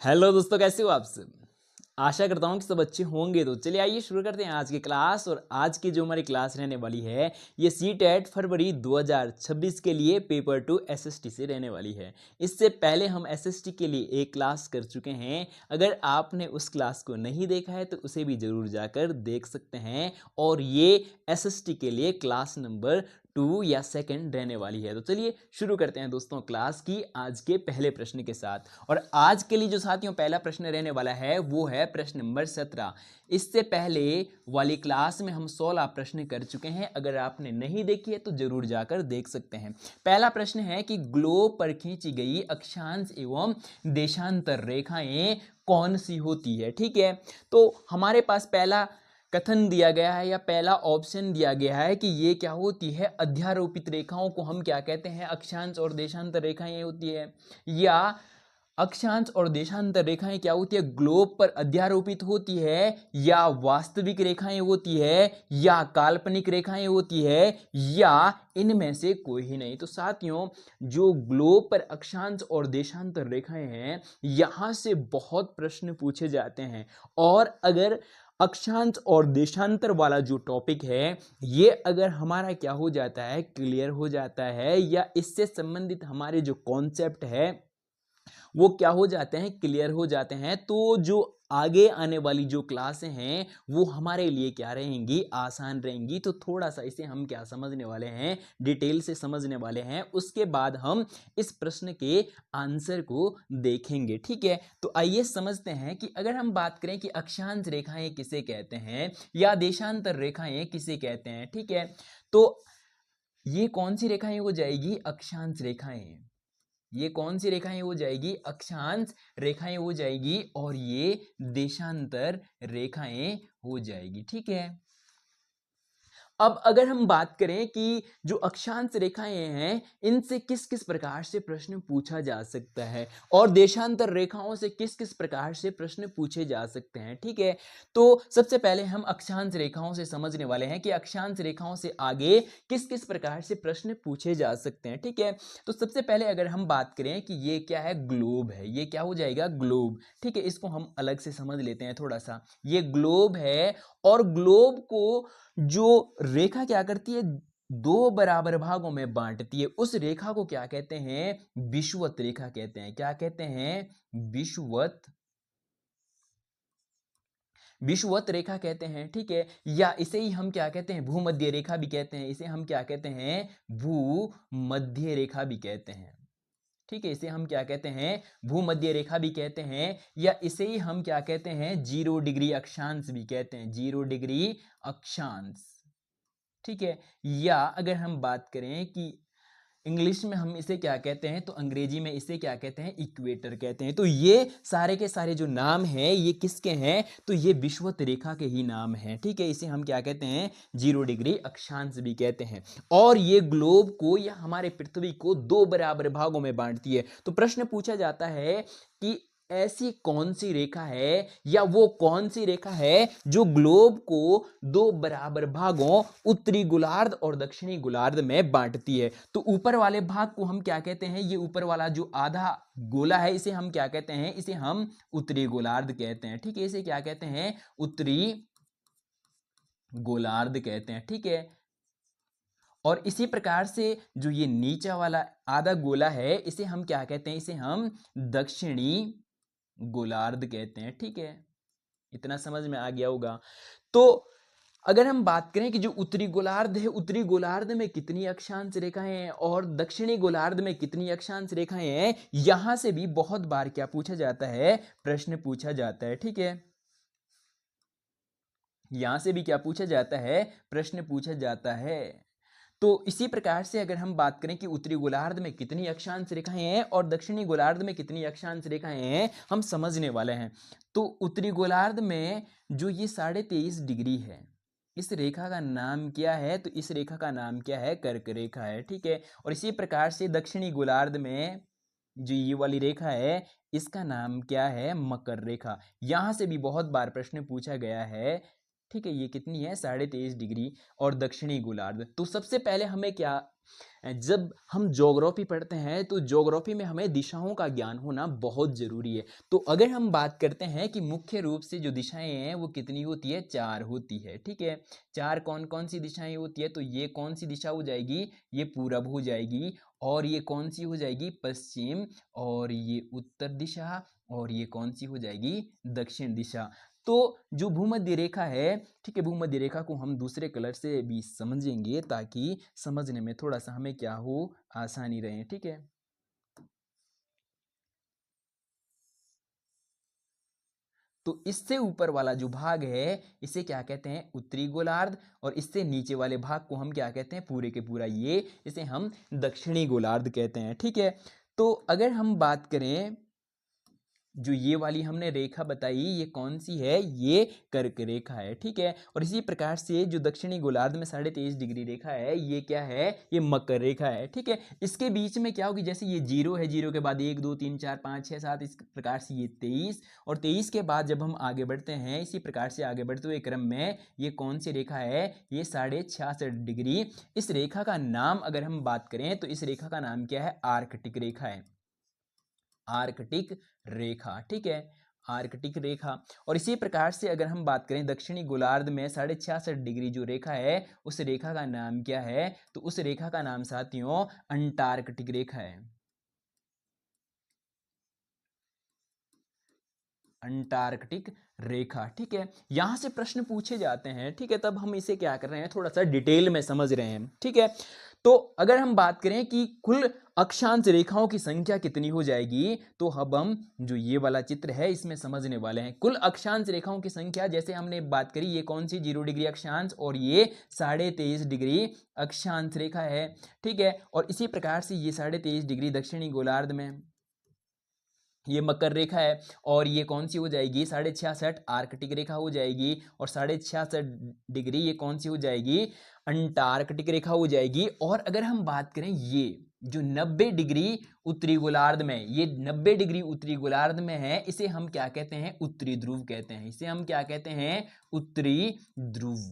Hello दोस्तों, कैसे हो आप सब। आशा करता हूँ कि सब अच्छे होंगे। तो चलिए आइए शुरू करते हैं आज की क्लास। और आज की जो हमारी क्लास रहने वाली है ये सीटेट फरवरी 2026 के लिए पेपर 2 एसएसटी से रहने वाली है। इससे पहले हम एसएसटी के लिए एक क्लास कर चुके हैं। अगर आपने उस क्लास को नहीं देखा है तो उसे भी ज़रूर जाकर देख सकते हैं। और ये एसएसटी के लिए क्लास नंबर 2 या सेकंड रहने वाली है। तो चलिए शुरू करते हैं दोस्तों क्लास की आज के पहले प्रश्न के साथ। और आज के लिए जो साथियों पहला प्रश्न रहने वाला है वो है प्रश्न नंबर 17। इससे पहले वाली क्लास में हम 16 प्रश्न कर चुके हैं। अगर आपने नहीं देखी है तो जरूर जाकर देख सकते हैं। पहला प्रश्न है कि ग्लोब पर खींची गई अक्षांश एवं देशांतर रेखाएं कौन सी होती है। ठीक है, तो हमारे पास पहला कथन दिया गया है या पहला ऑप्शन दिया गया है कि ये क्या होती है, अध्यारोपित रेखाओं को हम क्या कहते हैं, अक्षांश और देशांतर रेखाएं होती है। या अक्षांश और देशांतर रेखाएं क्या होती है, ग्लोब पर अध्यारोपित होती है, या वास्तविक रेखाएं होती है, या काल्पनिक रेखाएं होती है, या इनमें से कोई ही नहीं। तो साथियों, जो ग्लोब पर अक्षांश और देशांतर रेखाएं हैं यहां से बहुत प्रश्न पूछे जाते हैं। और अगर अक्षांश और देशांतर वाला जो टॉपिक है ये अगर हमारा क्या हो जाता है, क्लियर हो जाता है, या इससे संबंधित हमारे जो कॉन्सेप्ट है वो क्या हो जाते हैं, क्लियर हो जाते हैं, तो जो आगे आने वाली जो क्लासें हैं वो हमारे लिए क्या रहेंगी, आसान रहेंगी। तो थोड़ा सा इसे हम क्या समझने वाले हैं, डिटेल से समझने वाले हैं। उसके बाद हम इस प्रश्न के आंसर को देखेंगे। ठीक है, तो आइए समझते हैं कि अगर हम बात करें कि अक्षांश रेखाएं किसे कहते हैं या देशांतर रेखाएं किसे कहते हैं। ठीक है, तो ये कौन सी रेखाएं हो जाएगी, अक्षांश रेखाएं। ये कौन सी रेखाएं हो जाएगी, अक्षांश रेखाएं हो जाएगी। और ये देशांतर रेखाएं हो जाएगी। ठीक है, अब अगर हम बात करें कि जो अक्षांश रेखाएं हैं इनसे किस किस प्रकार से प्रश्न पूछा जा सकता है और देशांतर रेखाओं से किस किस प्रकार से प्रश्न पूछे जा सकते हैं। ठीक है, तो सबसे पहले हम अक्षांश रेखाओं से समझने वाले हैं कि अक्षांश रेखाओं से आगे किस किस प्रकार से प्रश्न पूछे जा सकते हैं। ठीक है, तो सबसे पहले अगर हम बात करें कि ये क्या है, ग्लोब है। ये क्या हो जाएगा, ग्लोब। ठीक है, इसको हम अलग से समझ लेते हैं थोड़ा सा। ये ग्लोब है और ग्लोब को जो रेखा क्या करती है, दो बराबर भागों में बांटती है। उस रेखा को क्या कहते हैं, विषुवत रेखा कहते हैं। क्या कहते हैं, विषुवत रेखा कहते हैं। ठीक है, या इसे ही हम क्या कहते हैं, भूमध्य रेखा भी कहते हैं। इसे हम क्या कहते हैं, भूमध्य रेखा भी कहते हैं। ठीक है, इसे हम क्या कहते हैं, भूमध्य रेखा भी कहते हैं। या इसे ही हम क्या कहते हैं, 0 डिग्री अक्षांश भी कहते हैं, 0 डिग्री अक्षांश। ठीक है, या अगर हम बात करें कि इंग्लिश में हम इसे क्या कहते हैं, तो अंग्रेजी में इसे क्या कहते हैं, इक्वेटर कहते हैं। तो ये सारे के सारे जो नाम हैं ये किसके हैं, तो ये विषुवत रेखा के ही नाम हैं। ठीक है, इसे हम क्या कहते हैं, 0 डिग्री अक्षांश भी कहते हैं। और ये ग्लोब को या हमारे पृथ्वी को दो बराबर भागों में बांटती है। तो प्रश्न पूछा जाता है कि ऐसी कौन सी रेखा है या वो कौन सी रेखा है जो ग्लोब को दो बराबर भागों, उत्तरी गोलार्ध और दक्षिणी गोलार्ध में बांटती है। तो ऊपर वाले भाग को हम क्या कहते हैं, ये ऊपर वाला जो आधा गोला है इसे हम क्या कहते हैं, इसे हम उत्तरी गोलार्ध कहते हैं। ठीक है, इसे क्या कहते हैं, उत्तरी गोलार्ध कहते हैं। ठीक है, और इसी प्रकार से जो ये नीचा वाला आधा गोला है इसे हम क्या कहते हैं, इसे हम दक्षिणी गोलार्ध कहते हैं। ठीक है, इतना समझ में आ गया होगा। तो अगर हम बात करें कि जो उत्तरी गोलार्ध है, उत्तरी गोलार्ध में कितनी अक्षांश रेखाएं हैं और दक्षिणी गोलार्ध में कितनी अक्षांश रेखाएं हैं, यहां से भी बहुत बार क्या पूछा जाता है, प्रश्न पूछा जाता है। ठीक है, यहां से भी क्या पूछा जाता है, प्रश्न पूछा जाता है। तो इसी प्रकार से अगर हम बात करें कि उत्तरी गोलार्ध में कितनी अक्षांश रेखाएं हैं और दक्षिणी गोलार्ध में कितनी अक्षांश रेखाएं हैं, हम समझने वाले हैं। तो उत्तरी गोलार्ध में जो ये 23.5 डिग्री है, इस रेखा का नाम क्या है, तो इस रेखा का नाम क्या है, कर्क रेखा है। ठीक है, और इसी प्रकार से दक्षिणी गोलार्ध में जो ये वाली रेखा है इसका नाम क्या है, मकर रेखा। यहां से भी बहुत बार प्रश्न पूछा गया है। ठीक है, ये कितनी है, 23.5 डिग्री और दक्षिणी गोलार्ध। तो सबसे पहले हमें क्या जब हम ज्योग्राफी पढ़ते हैं तो ज्योग्राफी में हमें दिशाओं का ज्ञान होना बहुत ज़रूरी है। तो अगर हम बात करते हैं कि मुख्य रूप से जो दिशाएं हैं वो कितनी होती है, 4 होती है। ठीक है, 4 कौन कौन सी दिशाएं होती है, तो ये कौन सी दिशा हो जाएगी, ये पूरब हो जाएगी, और ये कौन सी हो जाएगी, पश्चिम, और ये उत्तर दिशा, और ये कौन सी हो जाएगी, दक्षिण दिशा। तो जो भूमध्य रेखा है, ठीक है, भूमध्य रेखा को हम दूसरे कलर से भी समझेंगे ताकि समझने में थोड़ा सा हमें क्या हो, आसानी रहे। ठीक है, तो इससे ऊपर वाला जो भाग है इसे क्या कहते हैं, उत्तरी गोलार्ध, और इससे नीचे वाले भाग को हम क्या कहते हैं, पूरे के पूरा ये, इसे हम दक्षिणी गोलार्ध कहते हैं। ठीक है, तो अगर हम बात करें, जो ये वाली हमने रेखा बताई ये कौन सी है, ये कर्क रेखा है। ठीक है, और इसी प्रकार से जो दक्षिणी गोलार्ध में 23.5 डिग्री रेखा है ये क्या है, ये मकर रेखा है। ठीक है, इसके बीच में क्या होगी, जैसे ये 0 है, 0 के बाद 1 2 3 4 5 6 7, इस प्रकार से ये 23, और 23 के बाद जब हम आगे बढ़ते हैं इसी प्रकार से आगे बढ़ते हुए क्रम में ये कौन सी रेखा है, ये 66.5 डिग्री। इस रेखा का नाम अगर हम बात करें तो इस रेखा का नाम क्या है, आर्कटिक रेखा है, आर्कटिक रेखा। ठीक है, आर्कटिक रेखा। और इसी प्रकार से अगर हम बात करें दक्षिणी गोलार्ध में 66.5 डिग्री जो रेखा है उस रेखा का नाम क्या है, तो उस रेखा का नाम साथियों अंटार्कटिक रेखा है, अंटार्कटिक रेखा। ठीक है, यहां से प्रश्न पूछे जाते हैं। ठीक है, तब हम इसे क्या कर रहे हैं, थोड़ा सा डिटेल में समझ रहे हैं। ठीक है, तो अगर हम बात करें कि कुल अक्षांश रेखाओं की संख्या कितनी हो जाएगी, तो अब हम जो ये वाला चित्र है इसमें समझने वाले हैं। कुल अक्षांश रेखाओं की संख्या, जैसे हमने बात करी ये कौन सी, 0 डिग्री अक्षांश, और ये 23.5 डिग्री अक्षांश रेखा है। ठीक है, और इसी प्रकार से ये 23.5 डिग्री दक्षिणी गोलार्ध में ये मकर रेखा है, और ये कौन सी हो जाएगी, 66.5 आर्कटिक रेखा हो जाएगी, और 66.5 डिग्री ये कौन सी हो जाएगी, अंटार्कटिक रेखा हो जाएगी। और अगर हम बात करें ये जो 90 डिग्री उत्तरी गोलार्ध में, ये 90 डिग्री उत्तरी गोलार्ध में है, इसे हम क्या कहते हैं, उत्तरी ध्रुव कहते हैं, इसे हम क्या कहते हैं, उत्तरी ध्रुव,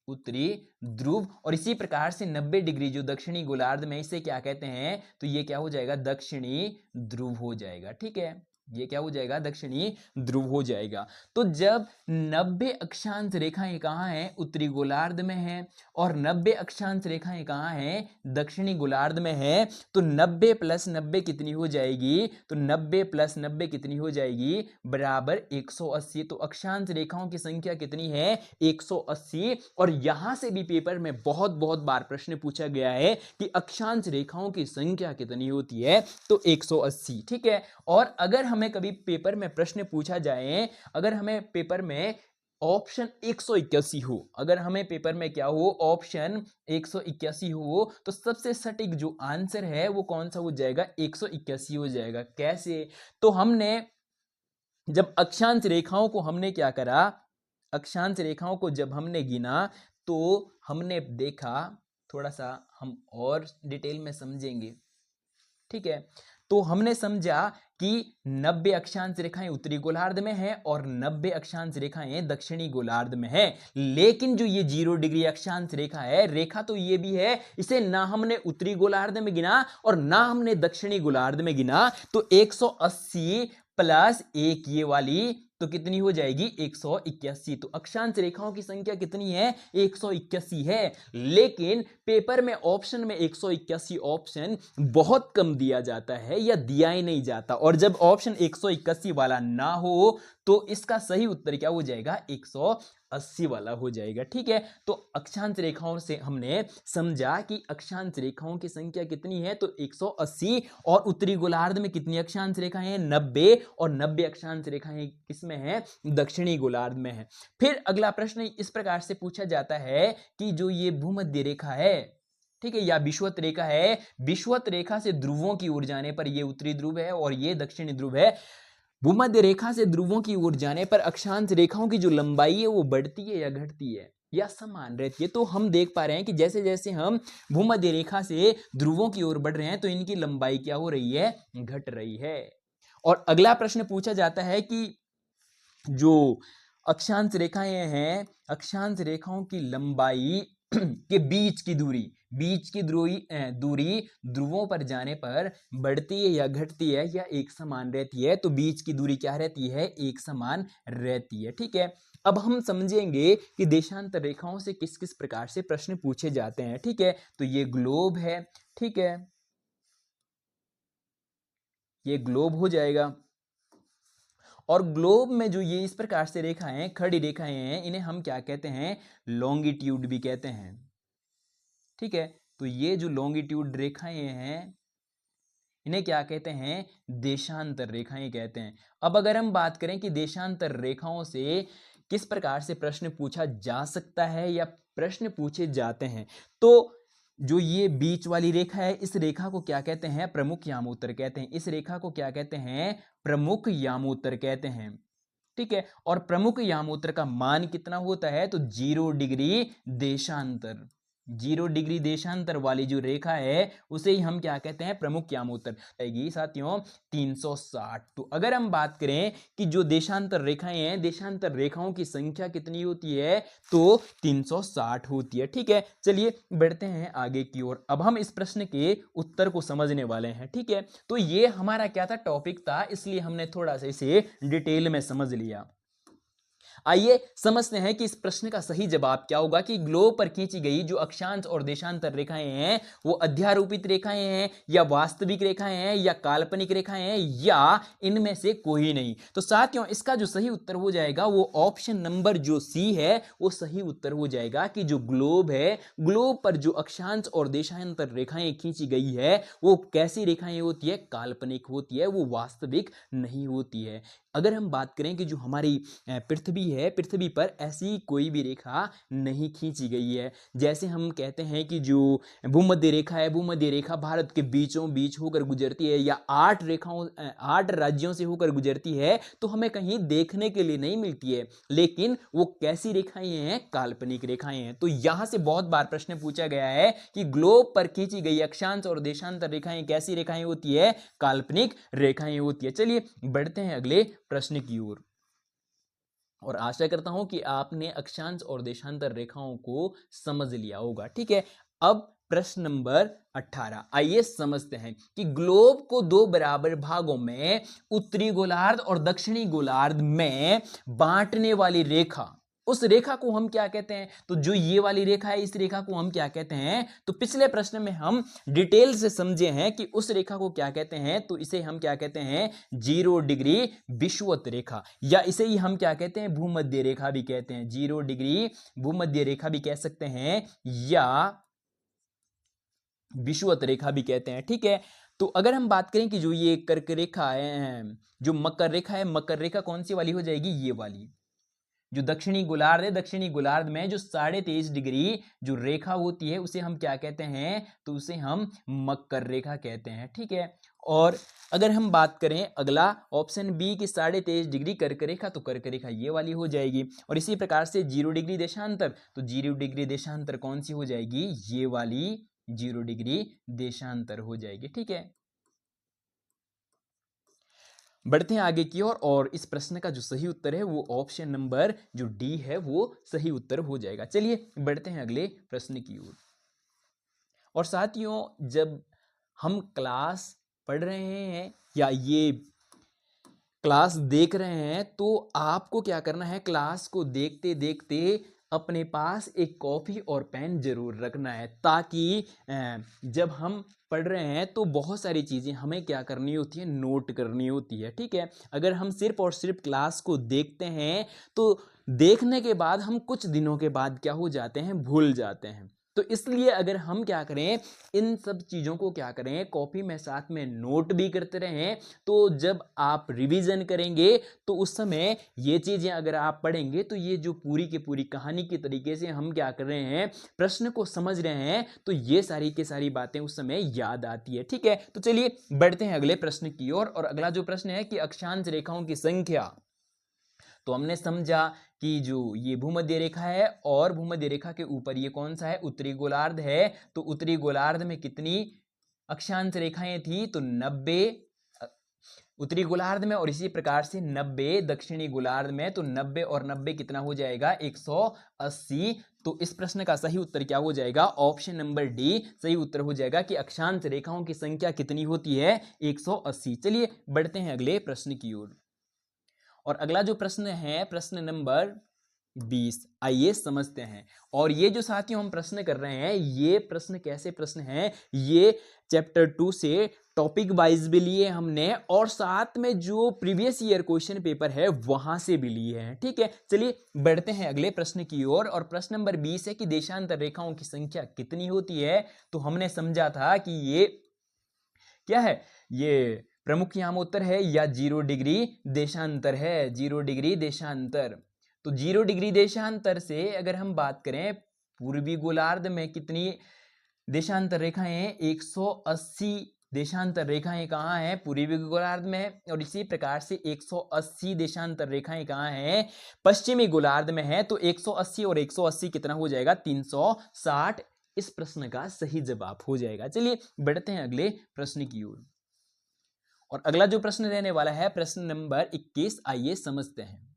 उत्तरी ध्रुव। और इसी प्रकार से 90 डिग्री जो दक्षिणी गोलार्ध में, इसे क्या कहते हैं, तो ये क्या हो जाएगा, दक्षिणी ध्रुव हो जाएगा। ठीक है, ये क्या हो जाएगा, दक्षिणी ध्रुव हो जाएगा। तो जब 90 अक्षांश रेखाएं कहाँ हैं, उत्तरी गोलार्ध में है, और 90 अक्षांश रेखाएं कहाँ हैं, दक्षिणी गोलार्ध में है, तो 90 प्लस 90 कितनी हो जाएगी, तो 90 प्लस 90 कितनी हो जाएगी, बराबर 180। तो अक्षांश रेखाओं की संख्या कितनी है, 180। और यहां से भी पेपर में बहुत बहुत बार प्रश्न पूछा गया है कि अक्षांश रेखाओं की संख्या कितनी होती है, तो 180। ठीक है, और अगर हमें कभी पेपर में प्रश्न पूछा जाए, अगर हमें पेपर में ऑप्शन 181 हो, अगर हमें पेपर में क्या हो, ऑप्शन 181 हो, तो सबसे सटीक जो आंसर है वो कौन सा हो जाएगा, 181 हो जाएगा। कैसे, तो हमने जब अक्षांश रेखाओं को हमने क्या करा, अक्षांश रेखाओं को जब हमने गिना तो हमने देखा, थोड़ा सा हम और डिटेल में समझेंगे। ठीक है, तो हमने समझा कि 90 अक्षांश रेखाएं उत्तरी गोलार्ध में हैं और 90 अक्षांश रेखाएं दक्षिणी गोलार्ध में हैं। लेकिन जो ये 0 डिग्री अक्षांश रेखा है, रेखा तो ये भी है, इसे ना हमने उत्तरी गोलार्ध में गिना और ना हमने दक्षिणी गोलार्ध में गिना, तो 180 प्लस 1 ये वाली तो कितनी हो जाएगी, 181। तो अक्षांश रेखाओं की संख्या कितनी है, 181 है। लेकिन पेपर में ऑप्शन में 181 ऑप्शन बहुत कम दिया जाता है या दिया ही नहीं जाता, और जब ऑप्शन 181 वाला ना हो तो इसका सही उत्तर क्या हो जाएगा, 180 वाला हो जाएगा। ठीक है, तो अक्षांश रेखाओं से हमने समझा कि अक्षांश रेखाओं की संख्या कितनी है, तो 180, और उत्तरी गोलार्ध में कितनी अक्षांश रेखाएं हैं, 90, और 90 अक्षांश रेखाएं किसमें है, दक्षिणी गोलार्ध में है। फिर अगला प्रश्न इस प्रकार से पूछा जाता है कि जो ये भूमध्य रेखा है, ठीक है, या विषुवत रेखा है, विषुवत रेखा से ध्रुवों की ओर जाने पर ये उत्तरी ध्रुव है और ये दक्षिणी ध्रुव है। भूमध्य रेखा से ध्रुवों की ओर जाने पर अक्षांश रेखाओं की जो लंबाई है वो बढ़ती है या घटती है, या समान रहती है। तो हम देख पा रहे हैं कि जैसे जैसे हम भूमध्य रेखा से ध्रुवों की ओर बढ़ रहे हैं तो इनकी लंबाई क्या हो रही है, घट रही है। और अगला प्रश्न पूछा जाता है कि जो अक्षांश रेखाएं हैं, अक्षांश रेखाओं की लंबाई के बीच की दूरी ध्रुवों पर जाने पर बढ़ती है या घटती है या एक समान रहती है? तो बीच की दूरी क्या रहती है? एक समान रहती है। ठीक है, अब हम समझेंगे कि देशांतर रेखाओं से किस किस प्रकार से प्रश्न पूछे जाते हैं। ठीक है, तो ये ग्लोब है, ठीक है, ये ग्लोब हो जाएगा। और ग्लोब में जो ये इस प्रकार से रेखाएं, खड़ी रेखाएं हैं, इन्हें हम क्या कहते हैं? लॉन्गिट्यूड भी कहते हैं। ठीक है, तो ये जो लॉन्गिट्यूड रेखाएं हैं, इन्हें क्या कहते हैं? देशांतर रेखाएं कहते हैं। अब अगर हम बात करें कि देशांतर रेखाओं से किस प्रकार से प्रश्न पूछा जा सकता है या प्रश्न पूछे जाते हैं, तो जो ये बीच वाली रेखा है, इस रेखा को क्या कहते हैं? प्रमुख यामोत्तर कहते हैं। इस रेखा को क्या कहते हैं? प्रमुख यामोत्तर कहते हैं। ठीक है, और प्रमुख यामोत्तर का मान कितना होता है? तो 0 डिग्री देशांतर। 0 डिग्री देशांतर वाली जो रेखा है उसे ही हम क्या कहते हैं? प्रमुख यामोत्तर। आएगी साथियों 360। तो अगर हम बात करें कि जो देशांतर रेखाएं हैं, देशांतर रेखाओं की संख्या कितनी होती है? तो 360 होती है। ठीक है, चलिए बढ़ते हैं आगे की ओर। अब हम इस प्रश्न के उत्तर को समझने वाले हैं। ठीक है, तो ये हमारा क्या था? टॉपिक था, इसलिए हमने थोड़ा सा इसे डिटेल में समझ लिया। आइए समझते हैं कि इस प्रश्न का सही जवाब क्या होगा कि ग्लोब पर खींची गई जो अक्षांश और देशांतर रेखाएं हैं वो अध्यारोपित रेखाएं हैं या वास्तविक रेखाएं हैं या काल्पनिक रेखाएं हैं या इनमें से कोई नहीं। तो साथियों इसका जो सही उत्तर हो जाएगा वो ऑप्शन नंबर जो सी है वो सही उत्तर हो जाएगा कि जो ग्लोब है, ग्लोब पर जो अक्षांश और देशांतर रेखाएं खींची गई है वो कैसी रेखाएं होती है? काल्पनिक होती है, वो वास्तविक नहीं होती है। अगर हम बात करें कि जो हमारी पृथ्वी है, पृथ्वी पर ऐसी कोई भी रेखा नहीं खींची गई है। जैसे हम कहते हैं कि जो भूमध्य रेखा है, भूमध्य रेखा भारत के बीचों बीच होकर गुजरती है या 8 राज्यों से होकर गुजरती है, तो हमें कहीं देखने के लिए नहीं मिलती है। लेकिन वो कैसी रेखाएं हैं? काल्पनिक रेखाएं हैं। तो यहां से बहुत बार प्रश्न पूछा गया है कि ग्लोब पर खींची गई अक्षांश और देशांतर रेखाएं कैसी रेखाएं होती है? काल्पनिक रेखाएं होती है। चलिए बढ़ते हैं अगले प्रश्न की ओर, और आशा करता हूं कि आपने अक्षांश और देशांतर रेखाओं को समझ लिया होगा। ठीक है, अब प्रश्न नंबर 18 आइए समझते हैं कि ग्लोब को 2 बराबर भागों में उत्तरी गोलार्ध और दक्षिणी गोलार्ध में बांटने वाली रेखा, उस रेखा को हम क्या कहते हैं? तो जो ये वाली रेखा है, इस रेखा को हम क्या कहते हैं? तो पिछले प्रश्न में हम डिटेल से समझे हैं कि उस रेखा को क्या कहते हैं। तो इसे हम क्या कहते हैं? 0 डिग्री विषुवत रेखा, या इसे ही हम क्या कहते हैं? भूमध्य रेखा भी कहते हैं। 0 डिग्री भूमध्य रेखा भी कह सकते हैं या विषुवत रेखा भी कहते हैं। ठीक है, तो अगर हम बात करें कि जो ये कर्क रेखा है, जो मकर रेखा है, मकर रेखा कौन सी वाली हो जाएगी? ये वाली। जो दक्षिणी गोलार्ध है, दक्षिणी गोलार्ध में जो 23.5 डिग्री जो रेखा होती है उसे हम क्या कहते हैं? तो उसे हम मकर रेखा कहते हैं। ठीक है, और अगर हम बात करें अगला ऑप्शन बी की 23.5 डिग्री कर्क रेखा, तो कर्क रेखा ये वाली हो जाएगी। और इसी प्रकार से 0 डिग्री देशांतर, तो 0 डिग्री देशांतर कौन सी हो जाएगी? ये वाली 0 डिग्री देशांतर हो जाएगी। ठीक है, बढ़ते हैं आगे की ओर, और इस प्रश्न का जो सही उत्तर है वो ऑप्शन नंबर जो डी है वो सही उत्तर हो जाएगा। चलिए बढ़ते हैं अगले प्रश्न की ओर। और साथियों जब हम क्लास पढ़ रहे हैं या ये क्लास देख रहे हैं तो आपको क्या करना है? क्लास को देखते देखते अपने पास एक कॉपी और पेन जरूर रखना है, ताकि जब हम पढ़ रहे हैं तो बहुत सारी चीज़ें हमें क्या करनी होती है? नोट करनी होती है। ठीक है, अगर हम सिर्फ और सिर्फ क्लास को देखते हैं तो देखने के बाद हम कुछ दिनों के बाद क्या हो जाते हैं? भूल जाते हैं। तो इसलिए अगर हम क्या करें, इन सब चीज़ों को क्या करें? कॉपी में साथ में नोट भी करते रहें, तो जब आप रिवीजन करेंगे तो उस समय ये चीज़ें अगर आप पढ़ेंगे तो ये जो पूरी की पूरी कहानी के तरीके से हम क्या कर रहे हैं? प्रश्न को समझ रहे हैं, तो ये सारी की सारी बातें उस समय याद आती है। ठीक है, तो चलिए बढ़ते हैं अगले प्रश्न की ओर। और अगला जो प्रश्न है कि अक्षांश रेखाओं की संख्या, तो हमने समझा कि जो ये भूमध्य रेखा है और भूमध्य रेखा के ऊपर ये कौन सा है? उत्तरी गोलार्ध है। तो उत्तरी गोलार्ध में कितनी अक्षांश रेखाएं थी? तो 90 उत्तरी गोलार्ध में, और इसी प्रकार से 90 दक्षिणी गोलार्ध में। तो 90 और 90 कितना हो जाएगा? 180। तो इस प्रश्न का सही उत्तर क्या हो जाएगा? ऑप्शन नंबर डी सही उत्तर हो जाएगा कि अक्षांश रेखाओं की संख्या कितनी होती है? 180। चलिए बढ़ते हैं अगले प्रश्न की ओर। और अगला जो प्रश्न है प्रश्न नंबर 20, आइए समझते हैं। और ये जो साथियों हम प्रश्न कर रहे हैं, ये प्रश्न कैसे प्रश्न हैं? ये चैप्टर 2 से टॉपिक वाइज भी लिए हमने और साथ में जो प्रीवियस ईयर क्वेश्चन पेपर है वहां से भी लिए हैं। ठीक है, चलिए बढ़ते हैं अगले प्रश्न की ओर। और प्रश्न नंबर 20 है कि देशांतर रेखाओं की संख्या कितनी होती है? तो हमने समझा था कि ये क्या है, ये प्रमुख यामोत्तर है या 0 डिग्री देशांतर है, 0 डिग्री देशांतर। तो 0 डिग्री देशांतर से अगर हम बात करें, पूर्वी गोलार्ध में कितनी देशांतर रेखाएं? 180 देशांतर रेखाएं कहाँ हैं? पूर्वी गोलार्ध में। और इसी प्रकार से 180 देशांतर रेखाएं कहाँ हैं? पश्चिमी गोलार्ध में है। तो 180 और 180 कितना हो जाएगा? 360 इस प्रश्न का सही जवाब हो जाएगा। चलिए बढ़ते हैं अगले प्रश्न की ओर। और अगला जो प्रश्न रहने वाला है प्रश्न नंबर 21, आइए समझते हैं।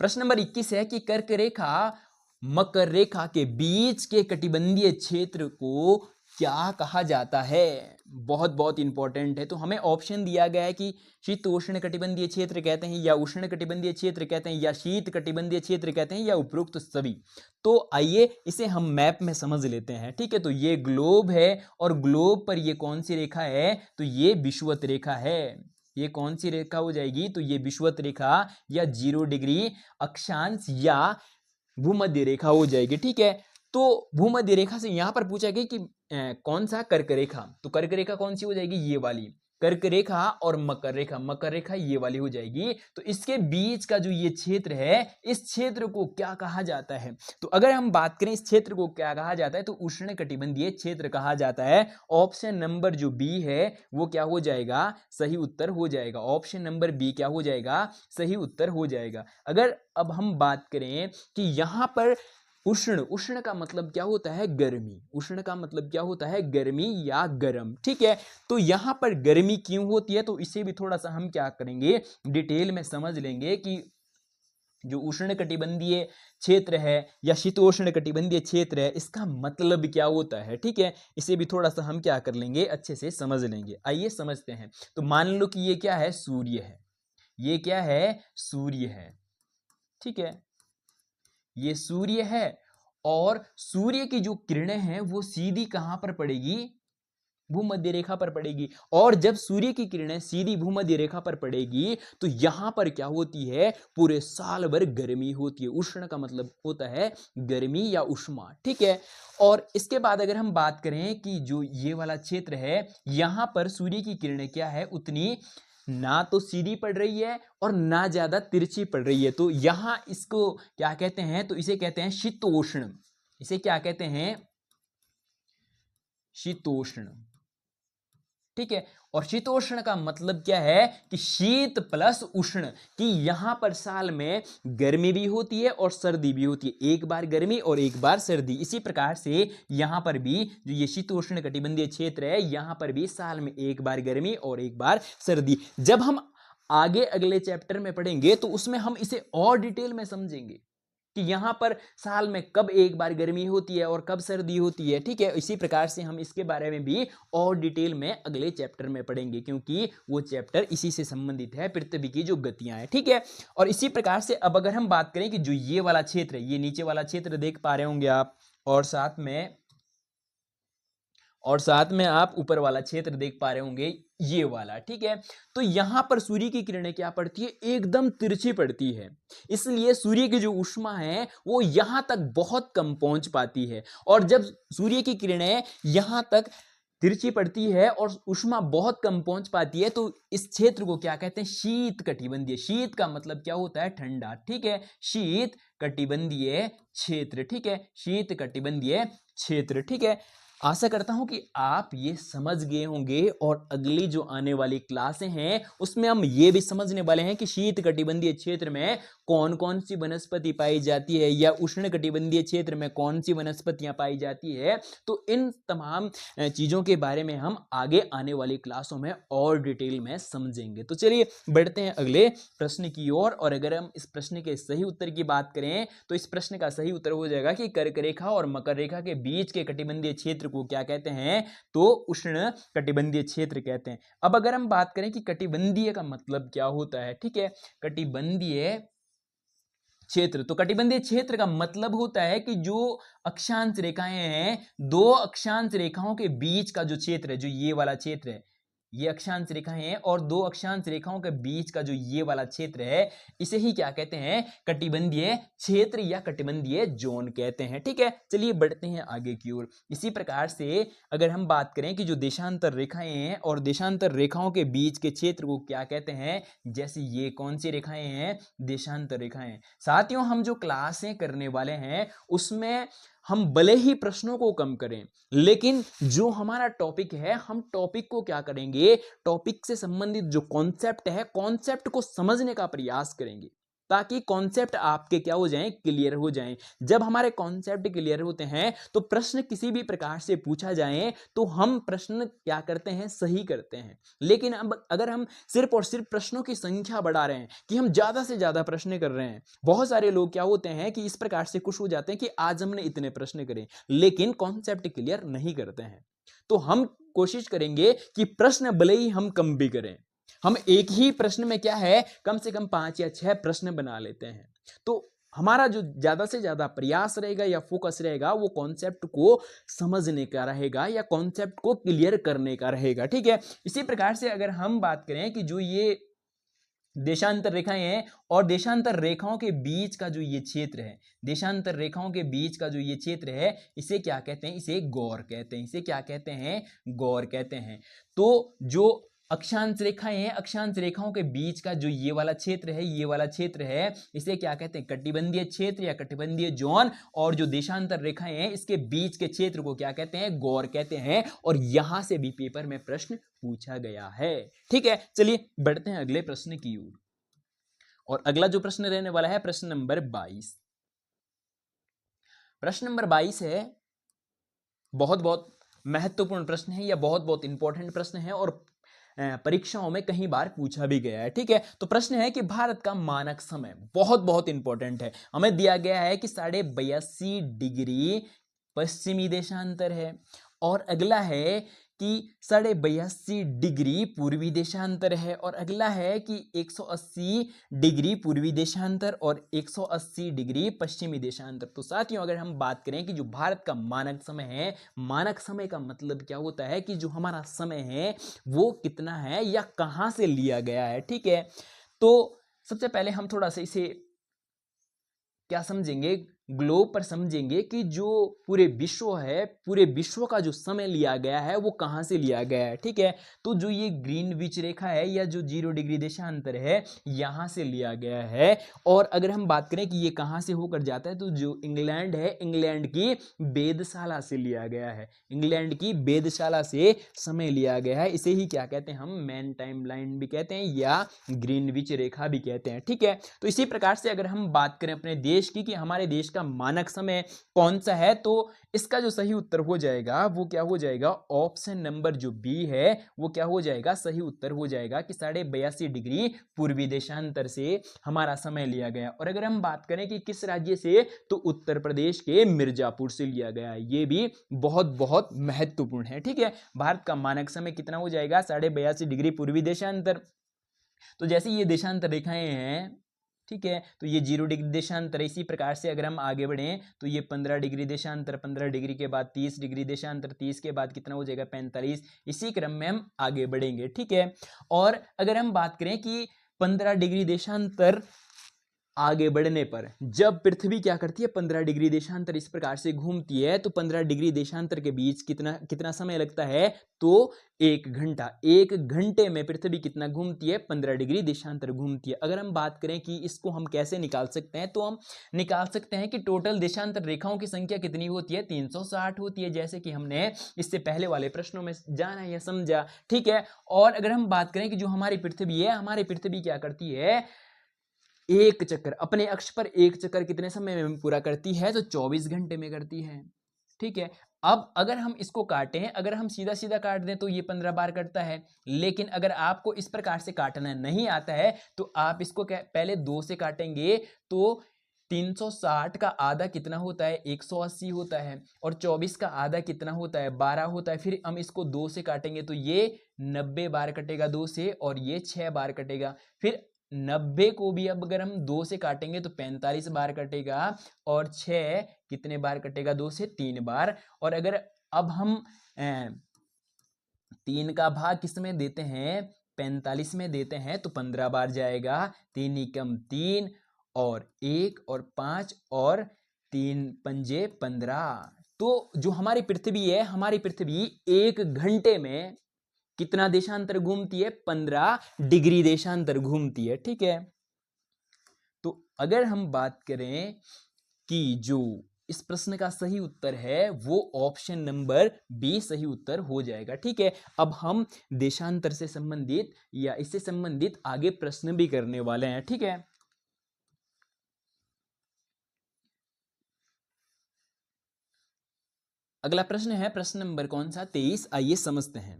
प्रश्न नंबर 21 है कि कर्क रेखा मकर रेखा के बीच के कटिबंधीय क्षेत्र को क्या कहा जाता है? बहुत बहुत इंपॉर्टेंट है। तो हमें ऑप्शन दिया गया है कि शीतोष्ण कटिबंधीय क्षेत्र कहते हैं, या उष्ण कटिबंधीय क्षेत्र कहते हैं, या शीत कटिबंधीय क्षेत्र कहते हैं, या उपरोक्त सभी। तो आइए इसे हम मैप में समझ लेते हैं। ठीक है, तो ये ग्लोब है और ग्लोब पर ये कौन सी रेखा है? तो ये विषुवत रेखा है। ये कौन सी रेखा हो जाएगी? तो ये विषुवत रेखा या 0 डिग्री अक्षांश या भूमध्य रेखा हो जाएगी। ठीक है, तो भूमध्य रेखा से यहां पर पूछा गया कि कौन सा कर्क रेखा, तो कर्क रेखा कौन सी हो जाएगी? ये वाली कर्क रेखा। और मकर रेखा, मकर रेखा ये वाली हो जाएगी। तो इसके बीच का जो ये क्षेत्र है, इस क्षेत्र को क्या कहा जाता है? तो अगर हम बात करें इस क्षेत्र को क्या कहा जाता है, तो उष्ण कटिबंधीय क्षेत्र कहा जाता है। ऑप्शन नंबर जो बी है वो क्या हो जाएगा? सही उत्तर हो जाएगा। ऑप्शन नंबर बी क्या हो जाएगा? सही उत्तर हो जाएगा। अगर अब हम बात करें कि यहां पर उष्ण, उष्ण का मतलब क्या होता है? गर्मी। उष्ण का मतलब क्या होता है? गर्मी या गर्म। ठीक है, तो यहां पर गर्मी क्यों होती है? तो इसे भी थोड़ा सा हम क्या करेंगे, डिटेल में समझ लेंगे कि जो उष्ण कटिबंधीय क्षेत्र है या शीतोष्ण कटिबंधीय क्षेत्र है, इसका मतलब क्या होता है। ठीक है, इसे भी थोड़ा सा हम क्या कर लेंगे, अच्छे से समझ लेंगे। आइए समझते हैं। तो मान लो कि ये क्या है? सूर्य है। ये क्या है? सूर्य है। ठीक है, ये सूर्य है और सूर्य की जो किरणें हैं वो सीधी कहां पर पड़ेगी? भूमध्य रेखा पर पड़ेगी। और जब सूर्य की किरणें सीधी भूमध्य रेखा पर पड़ेगी तो यहां पर क्या होती है? पूरे साल भर गर्मी होती है। उष्ण का मतलब होता है गर्मी या उष्मा। ठीक है, और इसके बाद अगर हम बात करें कि जो ये वाला क्षेत्र है, यहां पर सूर्य की किरणें क्या है? उतनी ना तो सीधी पड़ रही है और ना ज्यादा तिरछी पड़ रही है। तो यहां इसको क्या कहते हैं? तो इसे कहते हैं शीतोष्ण। इसे क्या कहते हैं? शीतोष्ण। ठीक है, और शीतोष्ण का मतलब क्या है? कि शीत प्लस उष्ण, कि यहां पर साल में गर्मी भी होती है और सर्दी भी होती है। एक बार गर्मी और एक बार सर्दी। इसी प्रकार से यहां पर भी जो ये शीतोष्ण कटिबंधीय क्षेत्र है, यहां पर भी साल में एक बार गर्मी और एक बार सर्दी। जब हम आगे अगले चैप्टर में पढ़ेंगे तो उसमें हम इसे और डिटेल में समझेंगे कि यहां पर साल में कब एक बार गर्मी होती है और कब सर्दी होती है। ठीक है, इसी प्रकार से हम इसके बारे में भी और डिटेल में अगले चैप्टर में पढ़ेंगे, क्योंकि वो चैप्टर इसी से संबंधित है, पृथ्वी की जो गतियां हैं। ठीक है, और इसी प्रकार से अब अगर हम बात करें कि जो ये वाला क्षेत्र है, ये नीचे वाला क्षेत्र देख पा रहे होंगे आप, और साथ में आप ऊपर वाला क्षेत्र देख पा रहे होंगे, ये वाला। ठीक है, तो यहां पर सूर्य की किरणें क्या पड़ती है? एकदम तिरछी पड़ती है। इसलिए सूर्य की जो ऊष्मा है वो यहां तक बहुत कम पहुंच पाती है। और जब सूर्य की किरणें यहां तक तिरछी पड़ती है और ऊष्मा बहुत कम पहुंच पाती है, तो इस क्षेत्र को क्या कहते हैं? शीत कटिबंधीय। शीत का मतलब क्या होता है? ठंडा। ठीक है, शीत कटिबंधीय क्षेत्र। ठीक है, शीत कटिबंधीय क्षेत्र। ठीक है, आशा करता हूं कि आप ये समझ गए होंगे और अगली जो आने वाली क्लासें हैं उसमें हम ये भी समझने वाले हैं कि शीत कटिबंधीय क्षेत्र में कौन कौन सी वनस्पति पाई जाती है या उष्णकटिबंधीय क्षेत्र में कौन सी वनस्पतियां पाई जाती है। तो इन तमाम चीजों के बारे में हम आगे आने वाली क्लासों में और डिटेल में समझेंगे। तो चलिए बढ़ते हैं अगले प्रश्न की ओर। और अगर हम इस प्रश्न के सही उत्तर की बात करें तो इस प्रश्न का सही उत्तर हो जाएगा कि कर्क रेखा और मकर रेखा के बीच के कटिबंधीय क्षेत्र को क्या कहते हैं, तो उष्ण कटिबंधीय क्षेत्र कहते हैं। अब अगर हम बात करें कि कटिबंधीय का मतलब क्या होता है, ठीक है, कटिबंधीय क्षेत्र, तो कटिबंधीय क्षेत्र का मतलब होता है कि जो अक्षांश रेखाएं हैं, दो अक्षांश रेखाओं के बीच का जो क्षेत्र है, जो ये वाला क्षेत्र है, ये अक्षांश रेखाएं हैं और दो अक्षांश रेखाओं के बीच का जो ये वाला क्षेत्र है, इसे ही क्या कहते हैं, कटिबंधीय क्षेत्र या कटिबंधीय जोन कहते हैं। ठीक है, चलिए बढ़ते हैं आगे की ओर। इसी प्रकार से अगर हम बात करें कि जो देशांतर रेखाएं हैं और देशांतर रेखाओं के बीच के क्षेत्र को क्या कहते हैं, जैसे ये कौन सी रेखाएं हैं, देशांतर रेखाएं। साथियों, हम जो क्लासें करने वाले हैं उसमें हम भले ही प्रश्नों को कम करें, लेकिन जो हमारा टॉपिक है, हम टॉपिक को क्या करेंगे, टॉपिक से संबंधित जो कॉन्सेप्ट है, कॉन्सेप्ट को समझने का प्रयास करेंगे ताकि कॉन्सेप्ट आपके क्या हो जाएं, क्लियर हो जाएं। जब हमारे कॉन्सेप्ट क्लियर होते हैं तो प्रश्न किसी भी प्रकार से पूछा जाए तो हम प्रश्न क्या करते हैं, सही करते हैं। लेकिन अब अगर हम सिर्फ और सिर्फ प्रश्नों की संख्या बढ़ा रहे हैं कि हम ज्यादा से ज्यादा प्रश्न कर रहे हैं, बहुत सारे लोग क्या होते हैं कि इस प्रकार से खुश हो जाते हैं कि आज हमने इतने प्रश्न करे, लेकिन कॉन्सेप्ट क्लियर नहीं करते हैं। तो हम कोशिश करेंगे कि प्रश्न भले ही हम कम भी करें, हम एक ही प्रश्न में क्या है, कम से कम 5 या 6 प्रश्न बना लेते हैं। तो हमारा जो ज्यादा से ज्यादा प्रयास रहेगा या फोकस रहेगा वो कॉन्सेप्ट को समझने का रहेगा या कॉन्सेप्ट को क्लियर करने का रहेगा। ठीक है, इसी प्रकार से अगर हम बात करें कि जो ये देशांतर रेखाएं हैं और देशांतर रेखाओं के बीच का जो ये क्षेत्र है, देशांतर रेखाओं के बीच का जो ये क्षेत्र है, इसे क्या कहते हैं, इसे गौर कहते हैं। इसे क्या कहते हैं, गौर कहते हैं। तो जो अक्षांश रेखाएं हैं, अक्षांश रेखाओं के बीच का जो ये वाला क्षेत्र है, ये वाला क्षेत्र है, इसे क्या कहते हैं, कटिबंधीय क्षेत्र या कटिबंधीय जोन। और जो देशांतर रेखाएं हैं, इसके बीच के क्षेत्र को क्या कहते हैं, गौर कहते हैं। और यहां से भी पेपर में प्रश्न पूछा गया है। ठीक है, चलिए बढ़ते हैं अगले प्रश्न की ओर। और अगला जो प्रश्न रहने वाला है प्रश्न नंबर 22। प्रश्न नंबर 22 है, बहुत बहुत महत्वपूर्ण प्रश्न है या बहुत बहुत इंपॉर्टेंट प्रश्न है और परीक्षाओं में कई बार पूछा भी गया है। ठीक है, तो प्रश्न है कि भारत का मानक समय, बहुत बहुत इंपॉर्टेंट है, हमें दिया गया है कि 82.5 डिग्री पश्चिमी देशांतर है। और अगला है कि 82.5 डिग्री पूर्वी देशांतर है। और अगला है कि 180 डिग्री पूर्वी देशांतर और 180 डिग्री पश्चिमी देशांतर। तो साथियों, अगर हम बात करें कि जो भारत का मानक समय है, मानक समय का मतलब क्या होता है कि जो हमारा समय है वो कितना है या कहां से लिया गया है। ठीक है, तो सबसे पहले हम थोड़ा सा इसे क्या समझेंगे, ग्लोब पर समझेंगे कि जो पूरे विश्व है, पूरे विश्व का जो समय लिया गया है वो कहां से लिया गया है। ठीक है, तो जो ये ग्रीनविच रेखा है या जो 0 डिग्री देशांतर है, यहां से लिया गया है। और अगर हम बात करें कि ये कहां से होकर जाता है, तो जो इंग्लैंड है, इंग्लैंड की वेधशाला से लिया गया है। इंग्लैंड की वेधशाला से समय लिया गया है। इसे ही क्या कहते हैं, हम मैन टाइम लाइन भी कहते हैं या ग्रीनविच रेखा भी कहते हैं। ठीक है, तो इसी प्रकार से अगर हम बात करें अपने देश की कि हमारे देश का मानक समय कौन सा है, तो इसका जो सही उत्तर हो जाएगा वो क्या हो जाएगा, ऑप्शन नंबर जो बी है वो क्या हो जाएगा, सही उत्तर हो जाएगा कि 82.5 डिग्री पूर्वी देशांतर से हमारा समय लिया गया। और अगर हम बात करें कि किस राज्य से, तो उत्तर प्रदेश के मिर्जापुर से लिया गया है। ये भी बहुत बहुत महत्वपूर्ण है। ठीक है, भारत का मानक समय कितना हो जाएगा, 82.5 डिग्री पूर्वी देशांतर। तो जैसे ये देशांतर रेखाएं हैं, ठीक है, तो ये 0 डिग्री देशांतर। इसी प्रकार से अगर हम आगे बढ़ें तो ये 15 डिग्री देशांतर, 15 डिग्री के बाद 30 डिग्री देशांतर, 30 के बाद कितना हो जाएगा, 45। इसी क्रम में हम आगे बढ़ेंगे। ठीक है, और अगर हम बात करें कि 15 डिग्री देशांतर आगे बढ़ने पर जब पृथ्वी क्या करती है, 15 डिग्री देशांतर इस प्रकार से घूमती है, तो 15 डिग्री देशांतर के बीच कितना समय लगता है, तो 1 घंटा। 1 घंटे में पृथ्वी कितना घूमती है, 15 डिग्री देशांतर घूमती है। अगर हम बात करें कि इसको हम कैसे निकाल सकते हैं, तो हम निकाल सकते हैं कि टोटल देशांतर रेखाओं की संख्या कितनी होती है, 360 होती है, जैसे कि हमने इससे पहले वाले प्रश्नों में जाना या समझा। ठीक है, और अगर हम बात करें कि जो हमारी पृथ्वी है, हमारी पृथ्वी क्या करती है, एक चक्कर अपने अक्ष पर एक चक्कर कितने समय में पूरा करती है? तो 24 घंटे में करती है। ठीक है, अब अगर हम इसको काटें, अगर हम सीधा सीधा काट दें तो ये 15 बार करता है, लेकिन अगर आपको इस प्रकार से काटना नहीं आता है तो आप इसको पहले 2 से काटेंगे तो 360 का आधा कितना होता है? 180 होता है, और 24 का आधा कितना होता है? 12 होता है। फिर हम इसको 2 से काटेंगे तो ये 90 बार कटेगा 2 से, और ये 6 बार कटेगा। फिर 90 को भी अब अगर हम 2 से काटेंगे तो 45 बार कटेगा, और 6 कितने बार कटेगा? 2 से 3 बार। और अगर अब हम 3 का भाग किस में देते हैं? 45 में देते हैं, तो 15 बार जाएगा। 3 एकम 3 और 1 और 5 और 3 पंजे 15। तो जो हमारी पृथ्वी है, हमारी पृथ्वी 1 घंटे में कितना देशांतर घूमती है? 15 डिग्री देशांतर घूमती है। ठीक है, तो अगर हम बात करें कि जो इस प्रश्न का सही उत्तर है वो ऑप्शन नंबर बी सही उत्तर हो जाएगा। ठीक है, अब हम देशांतर से संबंधित या इससे संबंधित आगे प्रश्न भी करने वाले हैं। ठीक है, अगला प्रश्न है प्रश्न नंबर कौन सा? 23। आइए समझते हैं।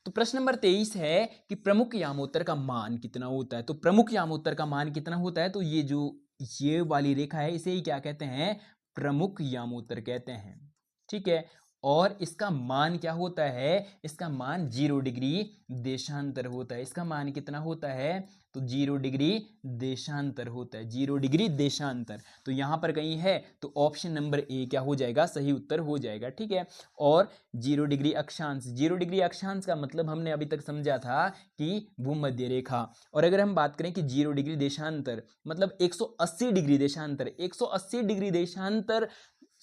तो प्रश्न नंबर 23 है कि प्रमुख यामोत्तर का मान कितना होता है? तो प्रमुख यामोत्तर का मान कितना होता है? तो ये वाली रेखा है, इसे ही क्या कहते हैं? प्रमुख यामोत्तर कहते हैं। ठीक है, और इसका मान क्या होता है? इसका मान 0 डिग्री देशांतर होता है। इसका मान कितना होता है? तो 0 डिग्री देशांतर होता है। 0 डिग्री देशांतर, तो यहां पर कहीं है तो ऑप्शन नंबर ए क्या हो जाएगा? सही उत्तर हो जाएगा। ठीक है, और 0 डिग्री अक्षांश, 0 डिग्री अक्षांश का मतलब हमने अभी तक समझा था कि भूमध्य रेखा। और अगर हम बात करें कि 0 डिग्री देशांतर मतलब 180 डिग्री देशांतर, 180 डिग्री देशांतर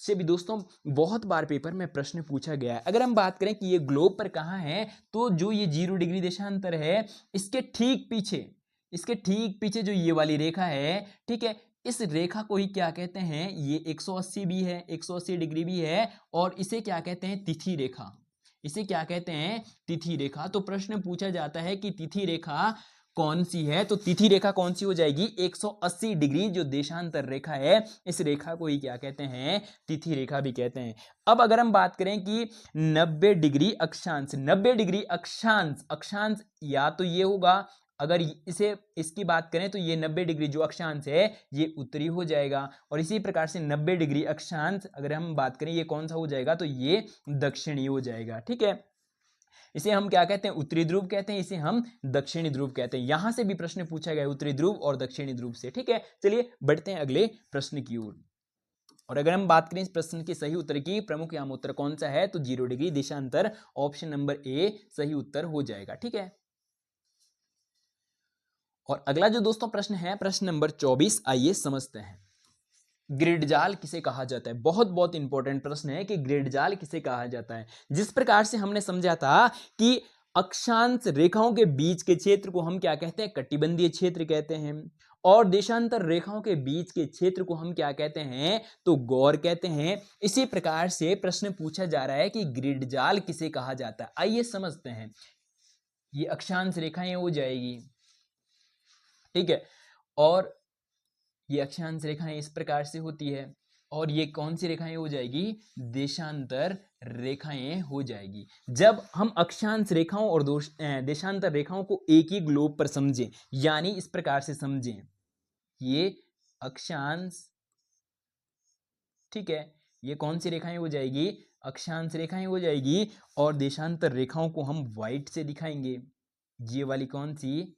से भी दोस्तों बहुत बार पेपर में प्रश्न पूछा गया है। अगर हम बात करें कि ये ग्लोब पर कहाँ है, तो जो ये 0 डिग्री देशांतर है इसके ठीक पीछे जो ये वाली रेखा है, ठीक है, इस रेखा को ही क्या कहते हैं? ये 180 भी है, 180 डिग्री भी है, और इसे क्या कहते हैं? तिथि रेखा। इसे क्या कहते हैं? तिथि रेखा। तो प्रश्न पूछा जाता है कि तिथि रेखा कौन सी है? तो तिथि रेखा कौन सी हो जाएगी? 180 डिग्री जो देशांतर रेखा है, इस रेखा को ही क्या कहते हैं? तिथि रेखा भी कहते हैं। अब अगर हम बात करें कि 90 डिग्री अक्षांश, 90 डिग्री अक्षांश या तो ये होगा, अगर इसकी बात करें तो ये 90 डिग्री जो अक्षांश है ये उत्तरी हो जाएगा, और इसी प्रकार से 90 डिग्री अक्षांश अगर हम बात करें ये कौन सा हो जाएगा? तो ये दक्षिणी हो जाएगा। ठीक है, इसे हम क्या कहते हैं? उत्तरी ध्रुव कहते हैं, इसे हम दक्षिणी ध्रुव कहते हैं। यहां से भी प्रश्न पूछा गया उत्तरी ध्रुव और दक्षिणी ध्रुव से। ठीक है, चलिए बढ़ते हैं अगले प्रश्न की ओर। और अगर हम बात करें इस प्रश्न के सही उत्तर की, प्रमुख यामोत्तर कौन सा है? तो 0 डिग्री देशांतर, ऑप्शन नंबर ए सही उत्तर हो जाएगा। ठीक है, और अगला जो दोस्तों प्रश्न है प्रश्न नंबर 24, आइए समझते हैं। ग्रिड जाल किसे कहा जाता है? बहुत बहुत इंपॉर्टेंट प्रश्न है कि ग्रिड जाल किसे कहा जाता है। जिस प्रकार से हमने समझा था कि अक्षांश रेखाओं के बीच के क्षेत्र को हम क्या कहते हैं? कटिबंधीय क्षेत्र कहते हैं, और देशांतर रेखाओं के बीच के क्षेत्र को हम क्या कहते हैं? तो गौर कहते हैं। इसी प्रकार से प्रश्न पूछा जा रहा है कि ग्रिड जाल किसे कहा जाता है। आइए समझते हैं। ये अक्षांश रेखाएं हो जाएगी, ठीक है, और ये अक्षांश रेखाएं इस प्रकार से होती है, और ये कौन सी रेखाएं हो जाएगी? देशांतर रेखाएं हो जाएगी। जब हम अक्षांश रेखाओं और देशांतर रेखाओं को एक ही ग्लोब पर समझें, यानी इस प्रकार से समझें, ये अक्षांश, ठीक है, ये कौन सी रेखाएं हो जाएगी? अक्षांश रेखाएं हो जाएगी, और देशांतर रेखाओं को हम व्हाइट से दिखाएंगे। ये वाली कौन सी?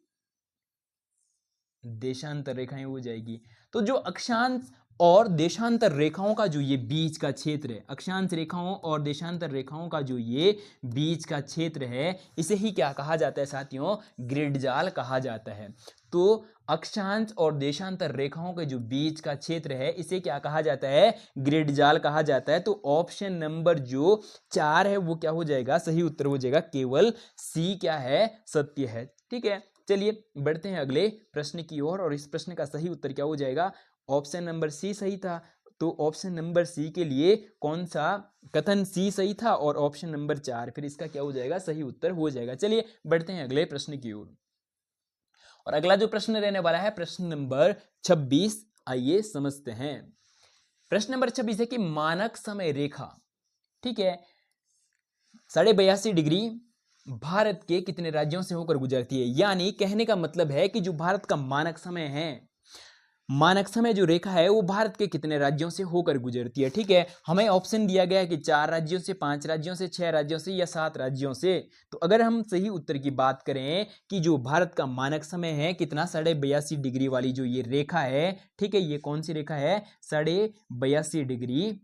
देशांतर रेखाएं हो जाएगी। तो जो अक्षांश और देशांतर रेखाओं का जो ये बीच का क्षेत्र है, अक्षांश रेखाओं और देशांतर रेखाओं का जो ये बीच का क्षेत्र है, इसे ही क्या कहा जाता है साथियों? ग्रिड जाल कहा जाता है। तो अक्षांश और देशांतर रेखाओं के जो बीच का क्षेत्र है, इसे क्या कहा जाता है? ग्रिड जाल कहा जाता है। तो ऑप्शन नंबर जो 4 है वो क्या हो जाएगा? सही उत्तर हो जाएगा। केवल सी क्या है? सत्य है। ठीक है, चलिए बढ़ते हैं अगले प्रश्न की ओर, और इस प्रश्न का सही उत्तर क्या हो जाएगा? ऑप्शन नंबर सी सही था। तो ऑप्शन नंबर सी के लिए कौन सा कथन सी सही था, और ऑप्शन नंबर 4 फिर इसका क्या हो जाएगा? सही उत्तर हो जाएगा। चलिए बढ़ते हैं अगले प्रश्न की ओर, और अगला जो प्रश्न रहने वाला है प्रश्न नंबर 26, आइए समझते हैं। प्रश्न नंबर 26 है कि मानक समय रेखा, ठीक है, 82.5 डिग्री भारत के कितने राज्यों से होकर गुजरती है। यानी कहने का मतलब है कि जो भारत का मानक समय है, मानक समय जो रेखा है वो भारत के कितने राज्यों से होकर गुजरती है। ठीक है, हमें ऑप्शन दिया गया है कि 4 राज्यों से, 5 राज्यों से, 6 राज्यों से या 7 राज्यों से। तो अगर हम सही उत्तर की बात करें कि जो भारत का मानक समय है कितना, 82.5 डिग्री वाली जो ये रेखा है, ठीक है, ये कौन सी रेखा है, 82.5 डिग्री,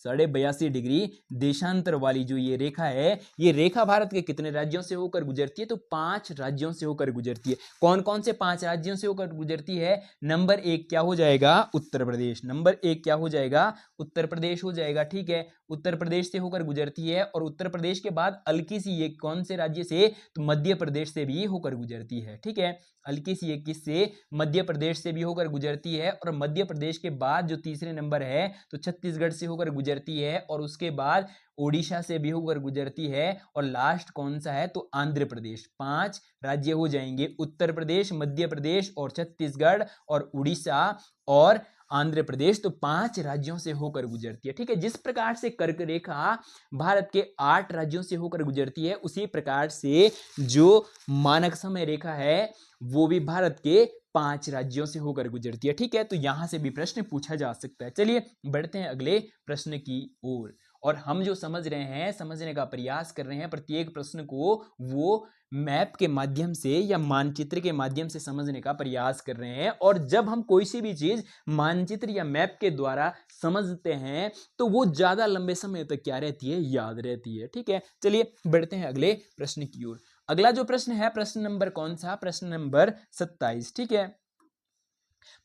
82.5 डिग्री देशांतर वाली जो ये रेखा है, ये रेखा भारत के कितने राज्यों से होकर गुजरती है, तो 5 राज्यों से होकर गुजरती है। कौन कौन से 5 राज्यों से होकर गुजरती है? नंबर 1 क्या हो जाएगा, उत्तर प्रदेश। नंबर 1 क्या हो जाएगा, उत्तर प्रदेश हो जाएगा। ठीक है, उत्तर प्रदेश से होकर गुजरती है। और उत्तर प्रदेश के बाद हल्की सी ये कौन से राज्य से, तो मध्य प्रदेश से भी होकर गुजरती है। ठीक है, हल्की सी ये किससे, मध्य प्रदेश से भी होकर गुजरती है। और मध्य प्रदेश के बाद जो तीसरे नंबर है तो छत्तीसगढ़ से होकर गुजरती है। और उसके बाद ओडिशा से भी होकर गुजरती है। और लास्ट कौन सा है, तो आंध्र प्रदेश। 5 राज्य हो जाएंगे, उत्तर प्रदेश, मध्य प्रदेश और छत्तीसगढ़ और उड़ीसा और आंध्र प्रदेश। तो 5 राज्यों से होकर गुजरती है। ठीक है, जिस प्रकार से कर्क रेखा भारत के 8 राज्यों से होकर गुजरती है, उसी प्रकार से जो मानक समय रेखा है वो भी भारत के 5 राज्यों से होकर गुजरती है। ठीक है, तो यहां से भी प्रश्न पूछा जा सकता है। चलिए बढ़ते हैं अगले प्रश्न की ओर। और हम जो समझ रहे हैं, समझने का प्रयास कर रहे हैं, प्रत्येक प्रश्न को वो मैप के माध्यम से या मानचित्र के माध्यम से समझने का प्रयास कर रहे हैं। और जब हम कोई सी भी चीज मानचित्र या मैप के द्वारा समझते हैं तो वो ज्यादा लंबे समय तक क्या रहती है, याद रहती है। ठीक है, चलिए बढ़ते हैं अगले प्रश्न की ओर। अगला जो प्रश्न है, प्रश्न नंबर कौन सा, प्रश्न नंबर 27। ठीक है,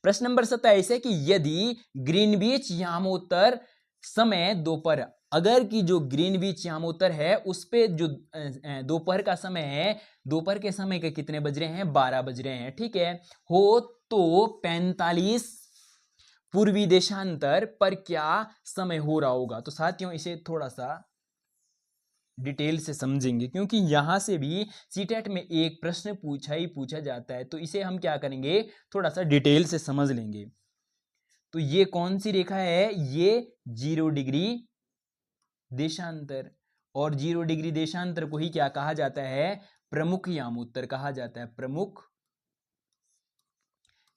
प्रश्न नंबर 27 है कि यदि ग्रीनविच यामोत्तर समय दोपहर, अगर की जो ग्रीनविच यामोत्तर है उस पे जो दोपहर का समय है, दोपहर के समय के कितने बज रहे हैं, 12 बज रहे हैं। ठीक है, हो तो 45 पूर्वी देशांतर पर क्या समय हो रहा होगा। तो साथियों इसे थोड़ा सा डिटेल से समझेंगे, क्योंकि यहां से भी सीटेट में एक प्रश्न पूछा जाता है। तो इसे हम क्या करेंगे, थोड़ा सा डिटेल से समझ लेंगे। तो ये कौन सी रेखा है, ये 0 डिग्री देशांतर। और 0 डिग्री देशांतर को ही क्या कहा जाता है, प्रमुख यामोत्तर कहा जाता है, प्रमुख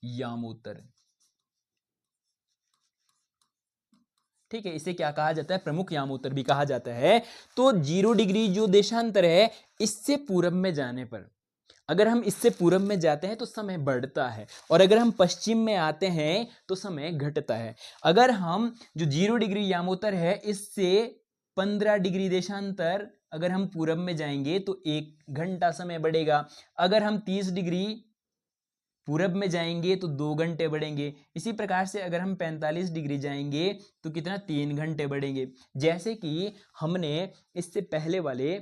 यामोत्तर। ठीक है, इसे क्या कहा जाता है, प्रमुख यामोत्तर भी कहा जाता है। तो 0 डिग्री जो देशांतर है, इससे पूरब में जाने पर, अगर हम इससे पूरब में जाते हैं तो समय बढ़ता है, और अगर हम पश्चिम में आते हैं तो समय घटता है। अगर हम जो 0 डिग्री यामोत्तर है इससे 15 डिग्री देशांतर अगर हम पूरब में जाएंगे तो 1 घंटा समय बढ़ेगा। अगर हम 30 डिग्री पूरब में जाएंगे तो 2 घंटे बढ़ेंगे। इसी प्रकार से अगर हम 45 डिग्री जाएंगे तो कितना, 3 घंटे बढ़ेंगे। जैसे कि हमने इससे पहले वाले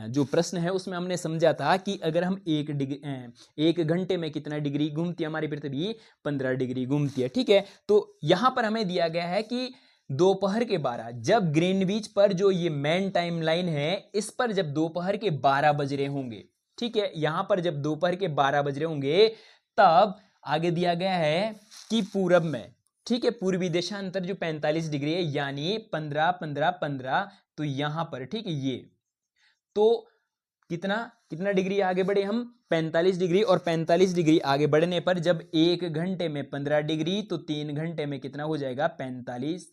जो प्रश्न है उसमें हमने समझा था कि अगर हम 1 घंटे में कितना डिग्री घूमती है हमारी पृथ्वी, 15 डिग्री घूमती है। ठीक है, तो यहां पर हमें दिया गया है कि दोपहर के 12, जब ग्रीनविच पर जो ये मेन टाइम लाइन है इस पर जब दोपहर के 12 बज रहे होंगे, ठीक है, यहां पर जब दोपहर के 12 बज रहे होंगे तब आगे दिया गया है कि पूरब में, ठीक है, पूर्वी देशांतर जो 45 डिग्री है, यानी 15 15 15, तो यहां पर, ठीक है, ये तो कितना कितना डिग्री आगे बढ़े हम, 45 डिग्री। और 45 डिग्री आगे बढ़ने पर जब 1 घंटे में 15 डिग्री तो 3 घंटे में कितना हो जाएगा, 45।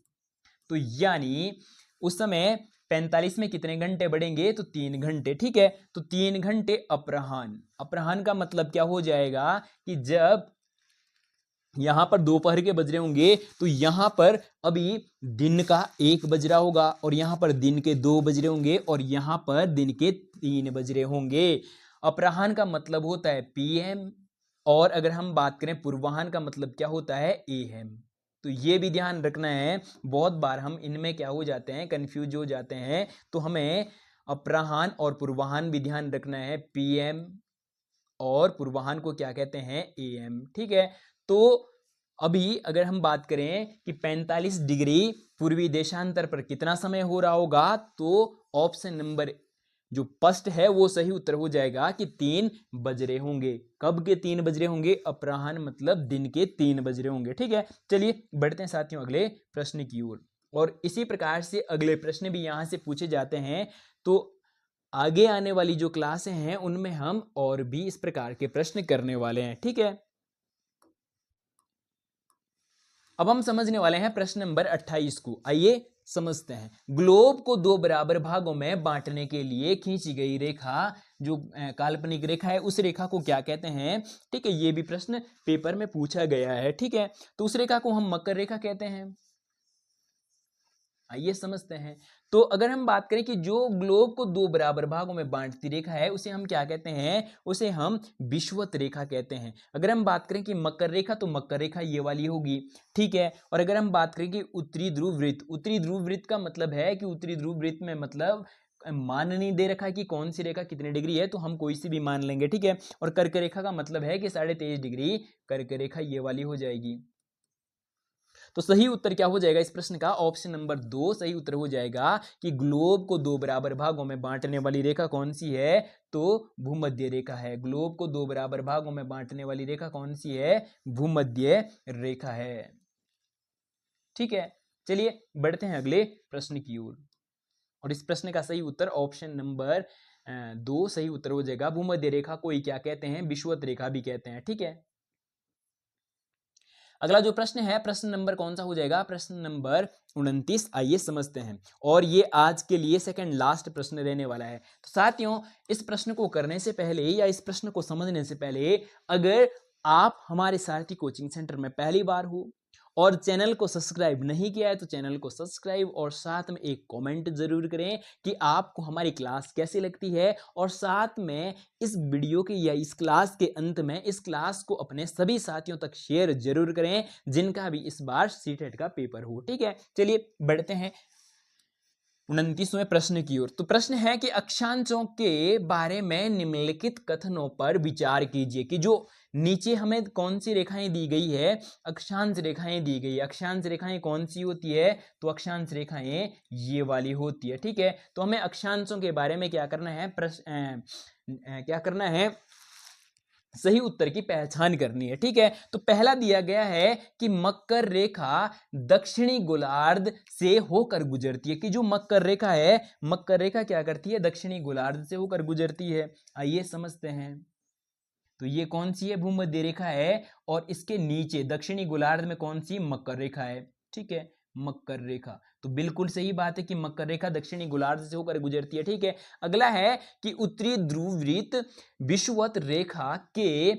तो यानी उस समय 45 में कितने घंटे बढ़ेंगे, तो 3 घंटे। ठीक है, तो 3 घंटे अपराह्न, अपराह्न का मतलब क्या हो जाएगा कि जब यहां पर दोपहर के बज रहे होंगे तो यहां पर अभी दिन का 1 बज रहा होगा, और यहां पर दिन के 2 बज रहे होंगे, और यहां पर दिन के 3 बज रहे होंगे। अपराह्न का मतलब होता है पीएम, और अगर हम बात करें पूर्वाह्न का मतलब क्या होता है, एएम। तो ये भी ध्यान रखना है, बहुत बार हम इनमें क्या हो जाते हैं, कंफ्यूज हो जाते हैं। तो हमें अपराह्न और पूर्वाह्न भी ध्यान रखना है, पीएम और पूर्वाह्न को क्या कहते हैं, एएम। ठीक है, तो अभी अगर हम बात करें कि 45 डिग्री पूर्वी देशांतर पर कितना समय हो रहा होगा, तो ऑप्शन नंबर जो फर्स्ट है वो सही उत्तर हो जाएगा कि 3 बज रहे होंगे। कब के 3 बज रहे होंगे? अपराह्न मतलब दिन के 3 बज रहे होंगे। ठीक है, चलिए बढ़ते हैं साथियों अगले प्रश्न की ओर। और इसी प्रकार से अगले प्रश्न भी यहां से पूछे जाते हैं। तो आगे आने वाली जो क्लासें हैं उनमें हम और भी इस प्रकार के प्रश्न करने वाले हैं। ठीक है, अब हम समझने वाले हैं प्रश्न नंबर 28 को। आइए समझते हैं। ग्लोब को 2 बराबर भागों में बांटने के लिए खींची गई रेखा, जो काल्पनिक रेखा है, उस रेखा को क्या कहते हैं? ठीक है, ये भी प्रश्न पेपर में पूछा गया है। ठीक है, तो उस रेखा को हम मकर रेखा कहते हैं। आइए समझते हैं। तो अगर हम बात करें कि जो ग्लोब को 2 बराबर भागों में बांटती रेखा है उसे हम क्या कहते हैं? उसे हम विषुवत रेखा कहते हैं। अगर हम बात करें कि मकर रेखा, तो मकर रेखा ये वाली होगी। ठीक है, और अगर हम बात करें कि उत्तरी ध्रुव वृत्त, उत्तरी ध्रुव वृत्त का मतलब है कि उत्तरी ध्रुव वृत्त में मतलब मान नहीं दे रखा है कि कौन सी रेखा कितने डिग्री है, तो हम कोई सी भी मान लेंगे। ठीक है, और कर्क रेखा का मतलब है कि 23.5 डिग्री कर्क रेखा ये वाली हो जाएगी। तो सही उत्तर क्या हो जाएगा इस प्रश्न का? ऑप्शन नंबर 2 सही उत्तर हो जाएगा कि ग्लोब को 2 बराबर भागों में बांटने वाली रेखा कौन सी है? तो भूमध्य रेखा है। ग्लोब को 2 बराबर भागों में बांटने वाली रेखा कौन सी है? भूमध्य रेखा है। ठीक है, चलिए बढ़ते हैं अगले प्रश्न की ओर। और इस प्रश्न का सही उत्तर ऑप्शन नंबर 2 सही उत्तर हो जाएगा। भूमध्य रेखा को ही क्या कहते हैं? विषुवत रेखा भी कहते हैं। ठीक है, अगला जो प्रश्न है, प्रश्न नंबर कौन सा हो जाएगा? प्रश्न नंबर 29। आइए समझते हैं। और ये आज के लिए सेकंड लास्ट प्रश्न रहने वाला है। तो साथियों, इस प्रश्न को करने से पहले या इस प्रश्न को समझने से पहले, अगर आप हमारे सारथी कोचिंग सेंटर में पहली बार हो और चैनल को सब्सक्राइब नहीं किया है तो चैनल को सब्सक्राइब और साथ में एक कमेंट जरूर करें कि आपको हमारी क्लास कैसी लगती है। और साथ में इस वीडियो के या इस क्लास के अंत में इस क्लास को अपने सभी साथियों तक शेयर जरूर करें जिनका भी इस बार सीटेट का पेपर हो। ठीक है, चलिए बढ़ते हैं 29वें प्रश्न की ओर। तो प्रश्न है कि अक्षांशों के बारे में निम्नलिखित कथनों पर विचार कीजिए। कि जो नीचे हमें कौन सी रेखाएं दी गई है? अक्षांश रेखाएं दी गई। अक्षांश रेखाएं कौन सी होती है? तो अक्षांश रेखाएं ये वाली होती है। ठीक है, तो हमें अक्षांशों के बारे में क्या करना है? क्या करना है? सही उत्तर की पहचान करनी है। ठीक है, तो पहला दिया गया है कि मकर रेखा दक्षिणी गोलार्ध से होकर गुजरती है। कि जो मकर रेखा है, मकर रेखा क्या करती है? दक्षिणी गोलार्ध से होकर गुजरती है। आइए समझते हैं। तो ये कौन सी है? भूमध्य रेखा है। और इसके नीचे दक्षिणी गोलार्ध में कौन सी? मकर रेखा है। ठीक है, मकर रेखा। तो बिल्कुल सही बात है कि मकर रेखा दक्षिणी गोलार्ध से होकर गुजरती है। ठीक है, अगला है कि उत्तरी ध्रुव वृत्त विषुवत रेखा के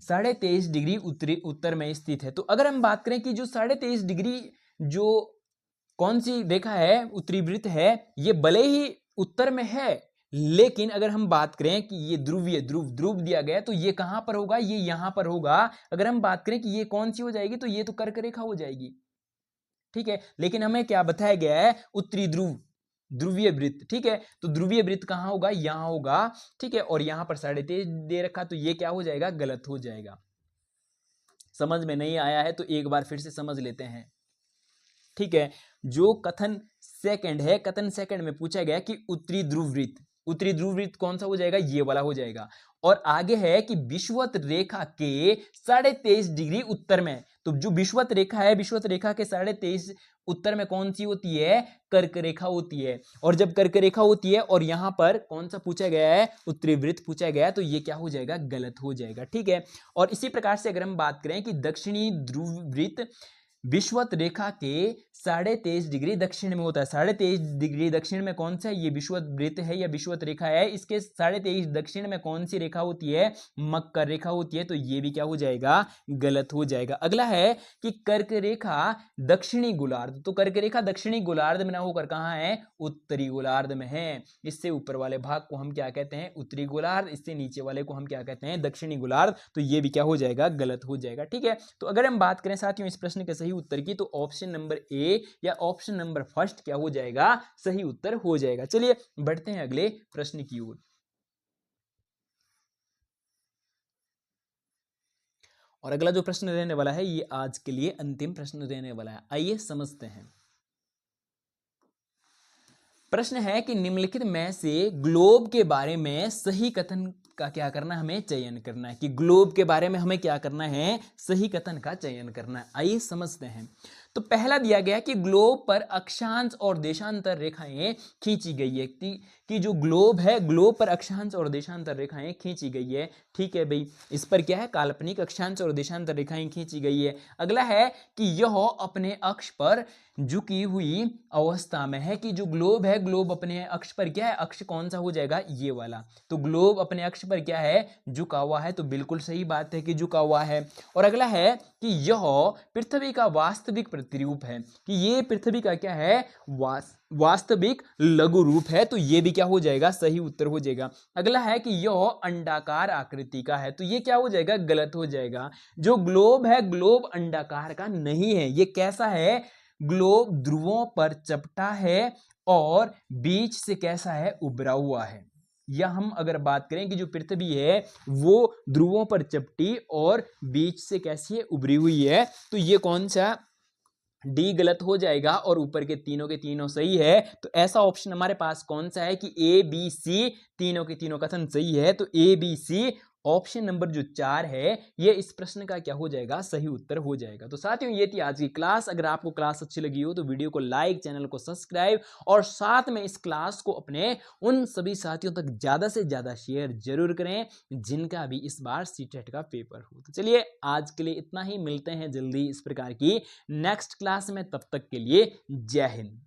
23.5 डिग्री उत्तरी उत्तर में स्थित है। तो अगर हम बात करें कि जो 23.5 डिग्री जो कौन सी रेखा है, उत्तरी वृत्त है, ये भले ही उत्तर में है, लेकिन अगर हम बात करें कि ये ध्रुवीय ध्रुव दिया गया तो ये कहां पर होगा? ये यहां पर होगा। अगर हम बात करें कि ये कौन सी हो जाएगी, तो ये तो कर्क रेखा हो जाएगी। ठीक है, लेकिन हमें क्या बताया गया है? उत्तरी ध्रुवीय वृत्त। ठीक है, तो ध्रुवीय वृत्त कहां होगा? यहां होगा। ठीक है, और यहां पर 23.5 दे रखा, तो ये क्या हो जाएगा? गलत हो जाएगा। समझ में नहीं आया है तो एक बार फिर से समझ लेते हैं। ठीक है, जो कथन सेकंड है, कथन सेकंड में पूछा गया कि उत्तरी ध्रुव वृत्त कौन सा हो जाएगा? ये वाला हो जाएगा। और आगे है कि विषुवत रेखा के 23.5 डिग्री उत्तर में। तो जो विषुवत रेखा है, विषुवत रेखा के 23.5 उत्तर में कौन सी होती है? कर्क रेखा होती है। और जब कर्क रेखा होती है और यहां पर कौन सा पूछा गया है? उत्तरी वृत्त पूछा गया है, तो ये क्या हो जाएगा? गलत हो जाएगा। ठीक है, और इसी प्रकार से अगर हम बात करें कि दक्षिणी ध्रुव वृत्त विषुवत रेखा के 23.5 डिग्री दक्षिण में होता है। 23.5 डिग्री दक्षिण में कौन सा है? ये विषुवत वृत्त है या विषुवत रेखा है। इसके 23.5 दक्षिण में कौन सी रेखा होती है? मकर रेखा होती है। तो ये भी क्या हो जाएगा? गलत हो जाएगा। अगला है कि कर्क रेखा दक्षिणी गोलार्ध। तो कर्क रेखा दक्षिणी गोलार्ध में ना होकर कहां है? उत्तरी गोलार्ध में है। इससे ऊपर वाले भाग को हम क्या कहते हैं? उत्तरी गोलार्ध। इससे नीचे वाले को हम क्या कहते हैं? दक्षिणी गोलार्ध। तो ये भी क्या हो जाएगा? गलत हो जाएगा। ठीक है, तो अगर हम बात करें साथियों इस प्रश्न के सही उत्तर की, तो ऑप्शन नंबर ए या ऑप्शन नंबर फर्स्ट क्या हो जाएगा? सही उत्तर हो जाएगा। चलिए बढ़ते हैं अगले प्रश्न की ओर। और अगला जो प्रश्न रहने वाला है ये आज के लिए अंतिम प्रश्न रहने वाला है। आइए समझते हैं। प्रश्न है कि निम्नलिखित में से ग्लोब के बारे में सही कथन का क्या करना, हमें चयन करना है कि ग्लोब के बारे में हमें क्या करना है, सही कथन का चयन करना है। आइए समझते हैं। तो पहला दिया गया कि ग्लोब पर अक्षांश और देशांतर रेखाएं खींची गई है कि जो ग्लोब है, ग्लोब पर अक्षांश और देशांतर रेखाएं खींची गई है। ठीक है भाई, इस पर क्या है, काल्पनिक अक्षांश और देशांतर रेखाएं खींची गई है। अगला है कि यह अपने अक्ष पर झुकी हुई अवस्था में है कि जो ग्लोब है, ग्लोब अपने अक्ष पर क्या है, अक्ष कौन सा हो जाएगा, ये वाला। तो ग्लोब अपने अक्ष पर क्या है, झुका हुआ है। तो बिल्कुल सही बात है कि झुका हुआ है। और अगला है कि यह पृथ्वी का वास्तविक प्रतिरूप है कि ये पृथ्वी का क्या है, वास्तविक लघु रूप है। तो ये भी क्या हो जाएगा, सही उत्तर हो जाएगा। अगला है कि यह अंडाकार आकृति का है। तो ये क्या हो जाएगा, गलत हो जाएगा। जो ग्लोब है, ग्लोब अंडाकार का नहीं है। ये कैसा है, ग्लोब ध्रुवों पर चपटा है और बीच से कैसा है, उभरा हुआ है। या हम अगर बात करें कि जो पृथ्वी है वो ध्रुवों पर चपटी और बीच से कैसी है, उभरी हुई है। तो ये कौन सा, डी गलत हो जाएगा और ऊपर के तीनों सही है। तो ऐसा ऑप्शन हमारे पास कौन सा है कि ए बी सी तीनों के तीनों कथन सही है। तो A B C option number जो 4 है ये इस प्रश्न का क्या हो जाएगा, सही उत्तर हो जाएगा। तो साथियों ये थी आज की क्लास। अगर आपको क्लास अच्छी लगी हो तो वीडियो को लाइक, चैनल को सब्सक्राइब और साथ में इस क्लास को अपने उन सभी साथियों तक ज्यादा से ज्यादा शेयर जरूर करें जिनका भी इस बार सीटेट का पेपर हो। तो चलिए आज के लिए इतना ही, मिलते हैं जल्दी इस प्रकार की नेक्स्ट क्लास में। तब तक के लिए जय हिंद।